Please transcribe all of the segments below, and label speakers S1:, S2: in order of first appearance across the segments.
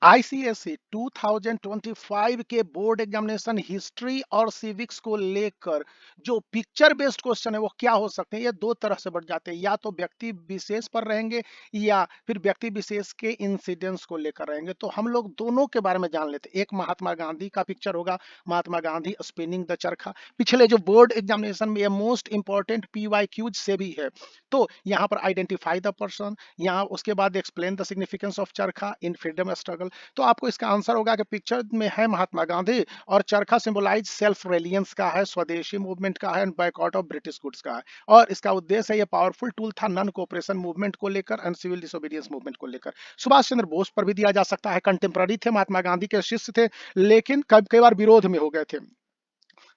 S1: ICSE 2025 के board examination history और civics को लेकर जो पिक्चर बेस्ड क्वेश्चन है वो क्या हो सकते हैं। ये दो तरह से बढ़ जाते हैं, या तो व्यक्ति विशेष पर रहेंगे या फिर व्यक्ति विशेष के इंसिडेंट्स को लेकर रहेंगे। तो हम लोग दोनों के बारे में जान लेते हैं। एक महात्मा गांधी का पिक्चर होगा, महात्मा गांधी स्पिनिंग द चरखा। पिछले जो बोर्ड एग्जामिनेशन में ये मोस्ट इंपॉर्टेंट पीवाईक्यूज से भी है। तो यहाँ पर आइडेंटिफाई द पर्सन, यहाँ उसके बाद एक्सप्लेन द सिग्निफिकेंस ऑफ चरखा इन फ्रीडम स्ट्रगल। तो आपको इसका आंसर होगा कि पिक्चर में है महात्मा गांधी और चरखा सिंबलाइज सेल्फ रिलायंस का है, स्वदेशी मूवमेंट का है, बायकॉट ऑफ ब्रिटिश गुड्स का है। और इसका उद्देश्य है, ये पावरफुल टूल था नन कोऑपरेशन मूवमेंट को लेकर एंड सिविल डिसोबीडियंस मूवमेंट को लेकर। सुभाष चंद्र बोस पर भी दिया जा सकता है, कंटेम्प्ररी थे, महात्मा गांधी के शिष्य थे, लेकिन कई बार विरोध में हो गए थे।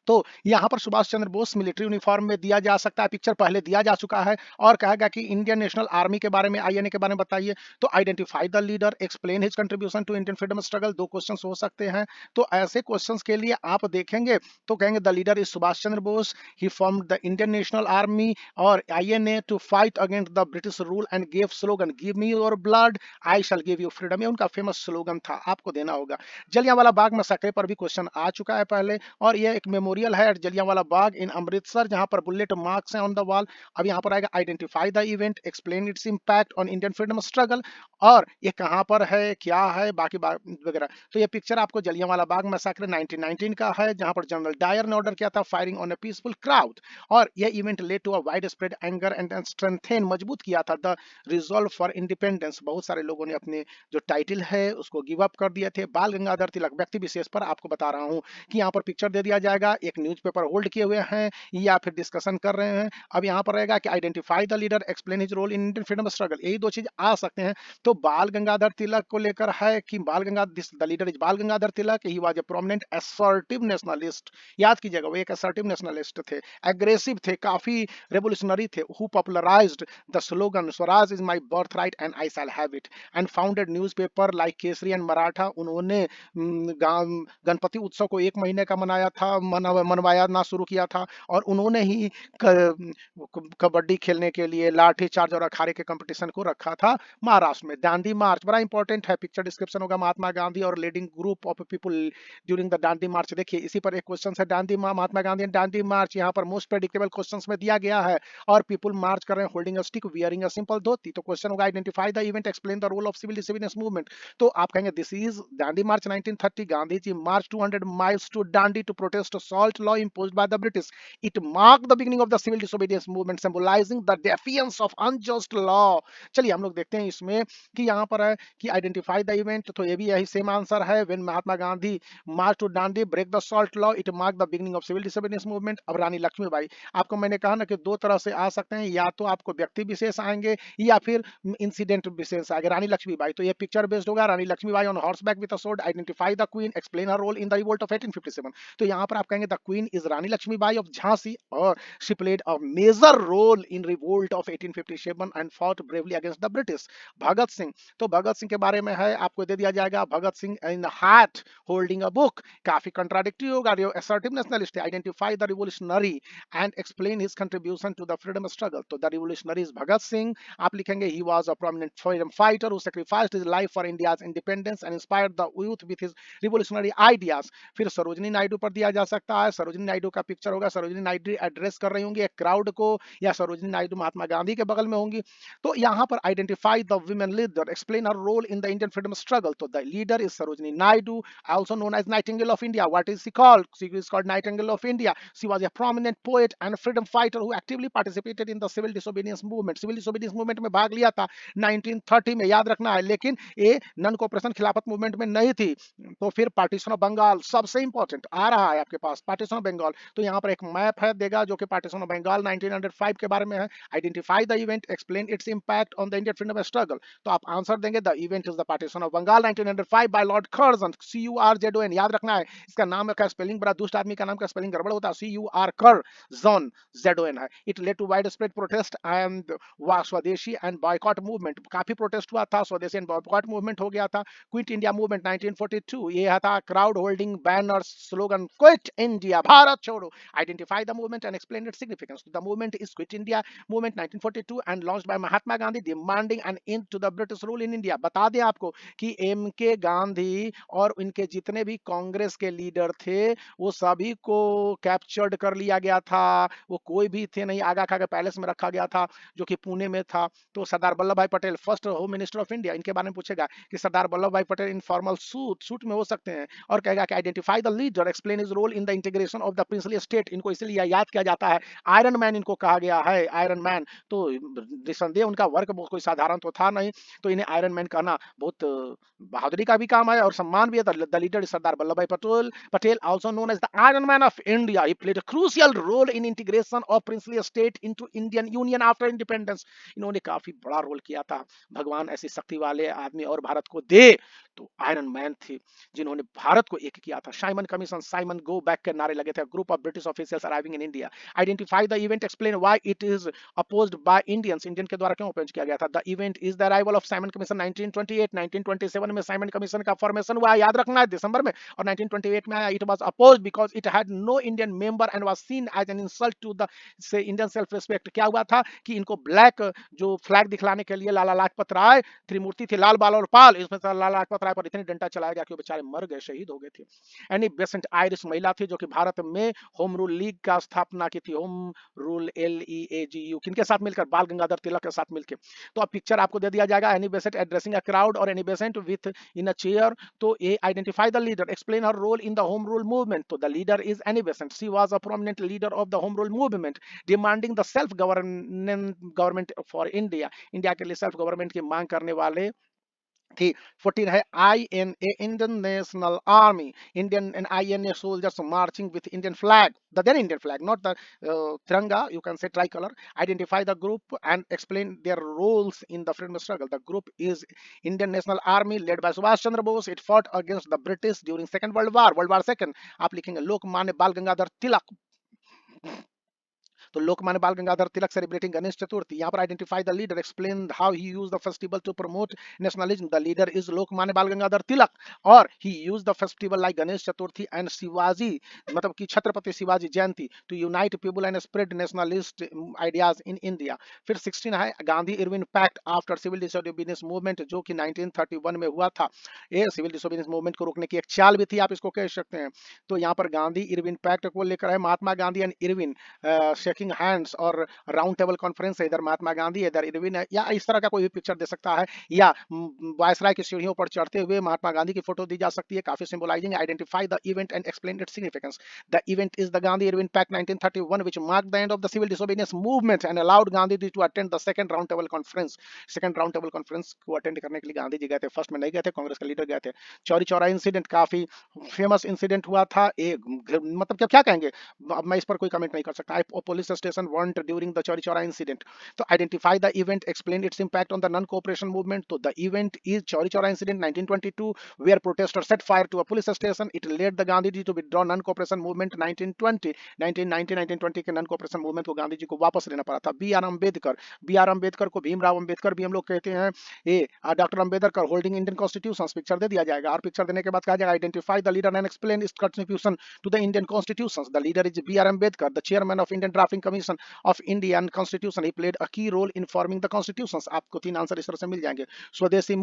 S1: तो यहाँ पर सुभाष चंद्र बोस मिलिट्री यूनिफॉर्म में दिया जा सकता है, पिक्चर पहले दिया जा चुका है। और कहेगा कि इंडियन नेशनल आर्मी के बारे में, आईएनए के बारे में बताइए। तो identify the leader, explain his contribution to Indian freedom struggle, दो क्वेश्चंस हो सकते हैं। तो ऐसे क्वेश्चंस के लिए आप देखेंगे तो कहेंगे the leader is Subhash Chandra Bose, he formed the Indian national Army और INA to fight against the British rule and gave slogan give me your blood I shall give you freedom. ये उनका फेमस स्लोगन था, आपको देना होगा। जलियांवाला बाग मैसेकर पर भी question आ चुका है पहले, और यह एक मेमोरियल है जलियांवाला बाग इन अमृतसर, जहां पर बुलेट मार्क्स हैं ऑन द वॉल। अब यहां पर आएगा identify the event, explain its impact on Indian freedom struggle, और ये कहां पर है, क्या है, बाकी वगैरह। तो ये पिक्चर आपको जलियांवाला बाग मैसेकर 1919 का है, जहां पर जनरल डायर ने ऑर्डर किया था firing on a peaceful crowd. और यह event led to a widespread anger and strengthen, मजबूत किया था द रिजॉल्व फॉर इंडिपेंडेंस। बहुत सारे लोगों ने अपने जो टाइटल है उसको गिव अप कर दिए थे। बाल गंगाधर तिलक, व्यक्ति विशेष पर आपको बता रहा हूं कि यहाँ पर पिक्चर दे दिया जाएगा, एक न्यूज़पेपर होल्ड किए हुए हैं या फिर डिस्कशन कर रहे हैं। अब यहाँ पर रहेगा कि identify the leader, explain his role in Indian freedom struggle, यही दो चीज आ सकते हैं। तो बाल गंगाधर तिलक को लेकर है कि बाल Gangadhar, the leader is Bal Gangadhar Tilak, he was a prominent assertive nationalist. याद कीजिएगा, वो एक असर्टिव नेशनलिस्ट थे, एग्रेसिव थे, काफी रेवोल्यूशनरी थे, who popularised the slogan Swaraj is my birth right and I shall have it and founded newspaper like Kesari and Maratha. उन्होंने गणपति उत्सव को एक महीने का मनाया था, मनवाया ना शुरू किया था। और उन्होंने ही कबड्डी खेलने के लिए लाठी चार्ज और अखाड़े के कंपटीशन को रखा था महाराष्ट्र में। दांडी मार्च बड़ा इंपॉर्टेंट है, पिक्चर डिस्क्रिप्शन होगा, महात्मा गांधी और leading group of people during the Dandi march. देखिए इसी पर एक क्वेश्चन है, दांडी महात्मा गांधी एंड दांडी मार्च, यहाँ पर मोस्ट प्रेडिक्टेबल क्वेश्चन में दिया गया है। और पीपल मार्च कर रहे हैं holding a stick wearing a simple dhoti. तो क्वेश्चन होगा identify the event, explain the role of civil disobedience movement. तो आप कहेंगे this is Dandi march 1930, Gandhi ji march 200 miles to Dandi to protest salt law imposed by the British. It marked the beginning of the civil disobedience movement, symbolizing the defiance of unjust law. चलिए हम लोग देखते हैं इसमें कि यहाँ पर है कि आइडेंटिफाई द इवेंट, तो ये भी यही सेम आंसर है। When Mahatma Gandhi march to Dandi break the salt law, it mark the beginning of civil disobedience movement. अब रानी लक्ष्मीबाई, आपको मैंने कहा ना कि दो तरह से आ सकते हैं, या तो आपको व्यक्ति विशेष आएंगे या फिर इंसिडेंट विशेष आएंगे। रानी लक्ष्मीबाई, तो ये पिक्चर बेस्ड होगा, Rani Lakshmibai on horseback with a sword, identify the queen, explain her role in the revolt of 1857। तो यहाँ पर आप कहेंगे the queen is Rani Lakshmibai of Jhansi और she played a major role in revolt of 1857 and fought bravely against the British. Bhagat Singh, तो भगत सिंह के बारे में है, आपको दे दिया जाएगा Bhagat Singh in hat holding a book, काफी कंट्राडिक्टरी होगा, असर्टिव नेशनलिस्ट है, identify the revolutionary and explain his contribution to the freedom struggle. तो the revolutionary is Bhagat Singh, आप लिखेंगे he was a prominent freedom fighter who sacrificed his life for India's independence and inspired the youth with his revolutionary ideas. फिर सरोजिनी नायडू पर दिया जा सकता है, सरोजिनी नायडू का पिक्चर होगा, सरोजिनी नायडू एड्रेस कर रही होंगी एक क्राउड को, या सरोजिनी नायडू महात्मा गांधी के बगल में होंगी। तो यहाँ पर identify the women leader, explain her role in the Indian freedom struggle. तो the leader is Sarojini Naidu, also known as Nightingale of India. What is she called? She is called Nightingale of India. She was a prominent poet and freedom fighter who actively participated in the civil disobedience movement. Civil disobedience movement में भाग लिया था 1930 में, याद रखना है, लेकिन ये नन कॉपरेशन खिलाफत मूवमेंट में नहीं थी। तो फिर पार्टीशन ऑफ बंगाल सबसे इंपॉर्टेंट आ रहा है आपके पास, पार्टीशन ऑफ बंगाल। तो यहाँ पर एक मैप है देगा जो कि पार्टीशन ऑफ बंगाल 1905 के बारे में है। Identify the event, explain its impact on the Indian freedom struggle. तो आप आंसर देंगे the event is the partition of Bengal 1905 by Lord Curzon, CURZON, याद रखना है, इसका नाम का स्पेलिंग, बड़ा दुष्ट आदमी का नाम का स्पेलिंग गड़बड़ होता है, CUR ZON है। It led to widespread protest and swadeshi and boycott movement, काफी प्रोटेस्ट हुआ था, स्वदेशी एंड बॉयकॉट मूवमेंट हो गया था। क्विट इंडिया मूवमेंट 1942, ये था crowd holding banner slogan quit India, Bharat छोड़ो। Identify the movement and explain its significance. The movement is quit India movement 1942 and launched by Mahatma Gandhi demanding an end to the British rule in India. बता दें आपको कि M के गांधी और इनके जितने भी कांग्रेस के लीडर थे वो सभी को कैप्चर्ड कर लिया गया था। वो कोई भी थे नहीं, आगा खागा पैलेस में रखा गया था जो कि पुणे में था। तो सरदार Vallabh Bhai Patel first home minister of India, इनके बारे में पूछेगा कि सरदार Vallabh Bhai Patel in formal suit में हो सकते हैं, और कहेगा कि identify the leader explain his role in the integration of the princely state. इनको इसलिए याद किया जाता है, आयरन मैन इनको कहा गया है, आयरन मैन। तो निसंदेह उनका वर्क बहुत कोई साधारण तो था नहीं, तो इन्हें आयरन मैन कहना बहुत बहादुरी का भी काम है और सम्मान भी है। The leader is Sardar Vallabh Bhai Patel also known as the Iron Man of India. He played a crucial role in integration of princely state into Indian Union after independence. इन्होंने काफी बड़ा रोल किया था। भगवान ऐसी शक्ति वाले आदमी और भारत को दे तो आयरन मैन थे जिन्होंने भारत को एक किया था। Simon commission, Simon go back के नारे लगे थे। Group of British officials arriving in India, identify the event, explain why it is opposed by Indians. Indian के द्वारा क्यों अपोज किया गया था। The event is the arrival of Simon commission 1928। 1927 में साइमन कमीशन का फॉर्मेशन हुआ, याद रखना है, दिसंबर में। और 1928 में आया। It was opposed because it had no Indian member and was seen as an insult to the से इंडियन सेल्फ रिस्पेक्ट। क्या हुआ था कि इनको ब्लैक जो फ्लैग दिखलाने के लिए लाला लाजपत राय, त्रिमूर्ति थे लाल बाल और पाल, इसमें लाला लाजपत राय पर इतनी डंडा चलाया गया कि वो बेचारे मर गए, शहीद हो गए थे। एनी बेसेंट आयरिश महिला थी जो कि भारत में होम रूल लीग का स्थापना की थी। होम रूल LEAGU किनके साथ मिलकर, बाल गंगाधर तिलक के साथ मिलकर। तो अब पिक्चर आपको दे दिया जाएगा, Annie Besant addressing a crowd और Annie Besant with in a chair. तो ये identify the leader, explain her role in the home rule movement. तो the leader is Annie Besant, she was a prominent leader of the home rule movement demanding the self government for India. India के लिए self government की मांग करने वाले थी। 14 है INA Indian national army, Indian and INA soldiers marching with Indian flag, the then Indian flag, not the tiranga, you can say tricolor. Identify the group and explain their roles in the freedom struggle. The group is Indian National Army led by Subhash Chandra Bose. It fought against the British during Second World War. World War Second आप लिखेंगे लोकमान्य बाल गंगाधर तिलक। तो Lokmanya Bal Gangadhar Tilak celebrating Ganesh Chaturthi. यहाँ पर identify the leader, explain how he use the festival to promote nationalism. The leader is Lokmanya Bal Gangadhar Tilak और he use the festival like Ganesh Chaturthi and Shivaji, मतलब कि Chhatrapati Shivaji Jayanti, to unite people and spread nationalist ideas in India. फिर 16 है Gandhi Irwin pact after civil disobedience movement, जो कि 1931 में हुआ था। ये सिविल डिसोबीडियंस मूवमेंट को रोकने की एक चाल भी थी, आप इसको कह सकते हैं। तो यहाँ पर गांधी इरविन पैक्ट को लेकर है, Mahatma Gandhi and Irwin shaking hands और राउंड टेबल कॉन्फ्रेंस है, इधर महात्मा गांधी इधर इरविन है, या इस तरह का कोई भी पिक्चर दे सकता है, या वायसराय की सीढ़ियों पर चढ़ते हुए महात्मा गांधी की फोटो दी जा सकती है, काफी symbolising. Identify the event and explain its significance. The event is the Gandhi Irwin pact 1931 which marked the end of the civil disobedience movement and allowed Gandhi to attend the second round table conference। Second round table conference को attend करने के लिए गांधी जी गए थे, first में नहीं गए थे, कांग्रेस के लीडर गए थे। चौरी चौरा इंसिडेंट काफी फेमस इंसिडेंट हुआ था, मतलब क्या कहेंगे, अब मैं इस पर कोई कमेंट नहीं कर सकता। Police station warned during the Chauri Chaura incident. तो identify the event, explain its impact on the non cooperation movement. तो the event is Chauri Chaura incident 1922 where protesters set fire to a police station. It led the Gandhi ji to withdraw non cooperation movement 1920। 1919 के non cooperation movement को गांधी जी को वापस लेना पड़ा था। B are Ambedkar को भीमराव अम्बेडकर भी हम लोग कहते हैं। ये doctor Ambedkar holding Indian constitution, picture दे दिया जाएगा, और पिक्चर देने के बाद कहा जाएगा identify the leader and explain its contribution to the Indian Constitution. The leader is B.R. Ambedkar, the chairman of Indian Drafting Commission of Indian Constitution. He played a key role in forming the constitutions. आपको 3 answer इस तरह से मिल जाएंगे। स्वदेशी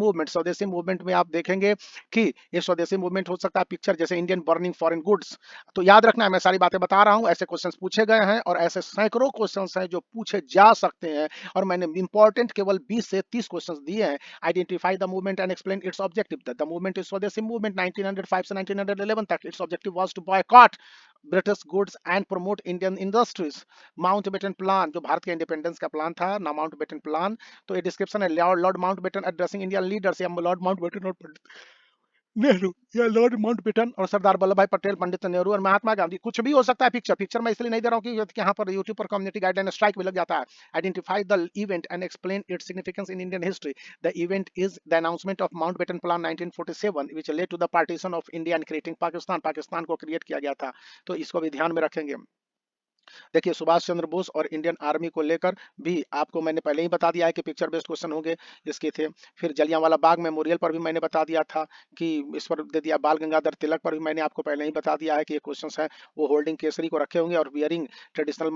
S1: movement में आप देखेंगे कि ये स्वदेशी मूवमेंट हो सकता है पिक्चर जैसे इंडियन बर्निंग फॉरेन गुड्स। तो याद रखना है, मैं सारी बातें बता रहा हूँ, ऐसे क्वेश्चंस पूछे गए हैं और ऐसे सैकड़ों क्वेश्चंस हैं जो पूछे जा सकते हैं, और मैंने इंपॉर्टेंट केवल 20 से 30 क्वेश्चंस दिए हैं। Identify the movement and explain its objective. The movement is Swadeshi movement 1905 से 1911 तक। Its objective was to boycott British goods and promote Indian industries. Mountbatten plan, जो भारत के इंडिपेंडेंस का प्लान था ना, माउंटबेटन प्लान। तो ये डिस्क्रिप्शन है, Lord Mountbatten addressing Indian leaders, या लॉर्ड माउंटबेटन और नेहरू, या लॉर्ड माउंटबेटन और सरदार वल्लभ भाई पटेल, पंडित नेहरू और महात्मा गांधी। कुछ भी हो सकता है पिक्चर मैं इसलिए नहीं दे रहा हूँ कि यहाँ पर यूट्यूब पर कम्युनिटी गाइडलाइन स्ट्राइक भी लग जाता है। Identify the event and explain its significance in Indian history. The event is the announcement of Mountbatten plan 1947 which led to the partition of India and creating Pakistan. Pakistan को create किया गया था, तो इसको भी ध्यान में रखेंगे। देखिए, सुभाष चंद्र बोस और इंडियन आर्मी को लेकर भी आपको मैंने पहले ही बता दिया है कि पिक्चर बेस्ड क्वेश्चन होंगे, इसके थे। फिर जलियांवाला बाग मेमोरियल पर भी मैंने बता दिया था कि इस पर दे दिया। बाल गंगाधर तिलक पर भी मैंने आपको पहले ही बता दिया है कि ये क्वेश्चन है, वो होल्डिंग केसरी को रखे होंगे और वियरिंग ट्रेडिशनल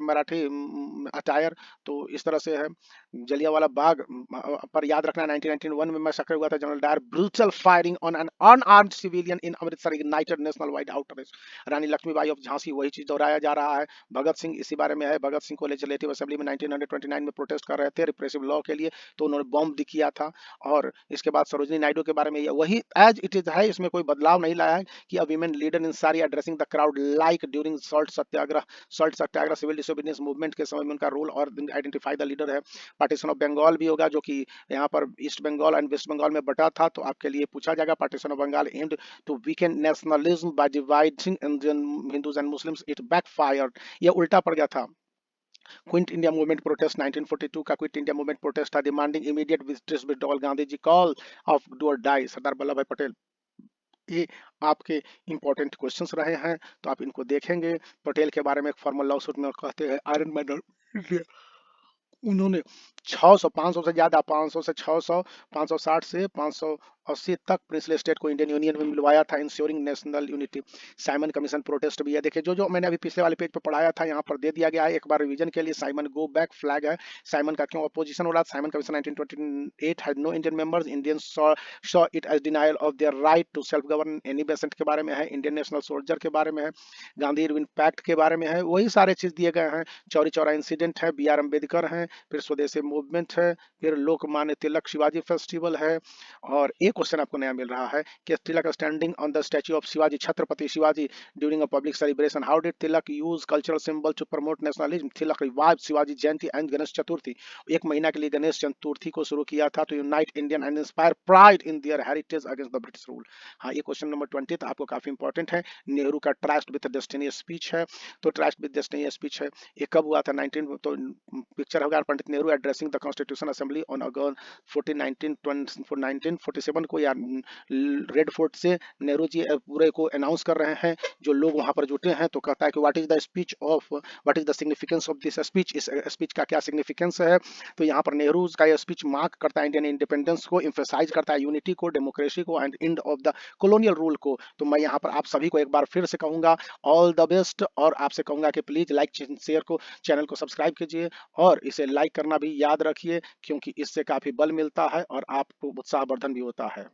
S1: मराठी अटायर। तो इस तरह से है। जलियांवाला बाग पर याद रखना, 1991 में मैसेकर हुआ था। General Dyer brutal firing on an unarmed civilian in Amritsar ignited national wide outreach. Rani Lakshmibai of Jhansi, वही चीज दोहराया जा रहा है। भगत सिंह इसी बारे में है। भगत सिंह को लेजिस्लेटिव असेंबली में 1929 में प्रोटेस्ट कर रहे थे रिप्रेसिव लॉ के लिए, तो उन्होंने बॉम्ब किया था। और इसके बाद सरोजनी नायडू के बारे में वही एज इट इज है, इसमें कोई बदलाव नहीं लाया है कि अ women leader in sari addressing the crowd like during salt Satyagraha civil disobedience movement के समय में उनका रोल और आइडेंटिफाई द लीडर है। पार्टीशन ऑफ बंगाल भी होगा, जो कि यहाँ पर east Bengal and west Bengal में बटा था, तो आपके लिए पूछा जाएगा। Partition of Bengal aimed to weaken nationalism by dividing Indian Hindus and Muslims, it backfired. ये उल्टा पड़ गया था। क्विट इंडिया मूवमेंट प्रोटेस्ट 1942 का क्विट इंडिया मूवमेंट प्रोटेस्ट था, demanding immediate withdrawal Gandhi ji call of do और डाई, सरदार वल्लभ भाई पटेल। ये आपके इंपॉर्टेंट क्वेश्चंस रहे हैं, तो आप इनको देखेंगे। पटेल के बारे में एक फॉर्मल लॉ सूट में कहते हैं आयरन मैन इंडिया। उन्होंने 600 500 से ज्यादा, 500 से 600, 560 से 580 तक प्रिंसली स्टेट को इंडियन यूनियन में मिलवाया था, ensuring national unity. Simon commission protest भी है। देखिए, जो जो मैंने अभी पिछले वाले पेज पे पढ़ाया था, यहाँ पर दे दिया गया है एक बार रिवीजन के लिए। साइमन गो बैक फ्लैग है। साइमन का क्यों अपोजिशन हो रहा है? Simon commission 1928 had no Indian members, Indian saw it as denial of their right to self govern. Annie Besant के बारे में है। इंडियन नेशनल सोल्जर के बारे में है। गांधी इरविन पैक्ट के बारे में है। वही सारे चीज दिए गए हैं। चौरी चौरा इंसिडेंट है। बी आर अम्बेडकर है। फिर स्वदेशी मूवमेंट है। फिर लोकमान्य तिलक शिवाजी फेस्टिवल है। और एक क्वेश्चन आपको नया मिल रहा है कि Tilak standing on the statue of Shivaji, Chhatrapati Shivaji, during a public celebration, how did Tilak use cultural symbol to promote nationalism? Tilak revive Shivaji Jayanti and Ganesh Chaturthi. एक महीना के लिए गणेश चतुर्थी को शुरू किया था, तो unite Indian and inspire pride in their heritage against the British rule. हाँ, ये क्वेश्चन नंबर 20 आपको काफी इंपॉर्टेंट है। नेहरू का ट्रस्ट विद डेस्टिनी स्पीच है। तो ट्रस्ट विद डेस्टिनी स्पीच है, ये कब हुआ था? 19 तो पिक्चर होगा Pandit Nehru addressing the constitution assembly on August 1947 को, या रेड फोर्ट से नेहरू जी पूरे को अनाउंस कर रहे हैं। जो लोग वहां पर जुटे हैं, तो कहता है कि what is the speech of, what is the significance of this speech, इस स्पीच का क्या सिग्निफिकेंस है? तो यहाँ पर नेहरू का यह स्पीच मार्क करता है इंडियन इंडिपेंडेंस को, इंफेसाइज करता है यूनिटी को, डेमोक्रेसी को and end of the colonial rule को। तो मैं यहाँ पर आप सभी को एक बार फिर से कहूंगा ऑल द बेस्ट, और आपसे कहूंगा कि प्लीज लाइक शेयर को, चैनल को सब्सक्राइब कीजिए और इसे लाइक करना भी याद रखिए, क्योंकि इससे काफी बल मिलता है और आपको उत्साहवर्धन भी होता है।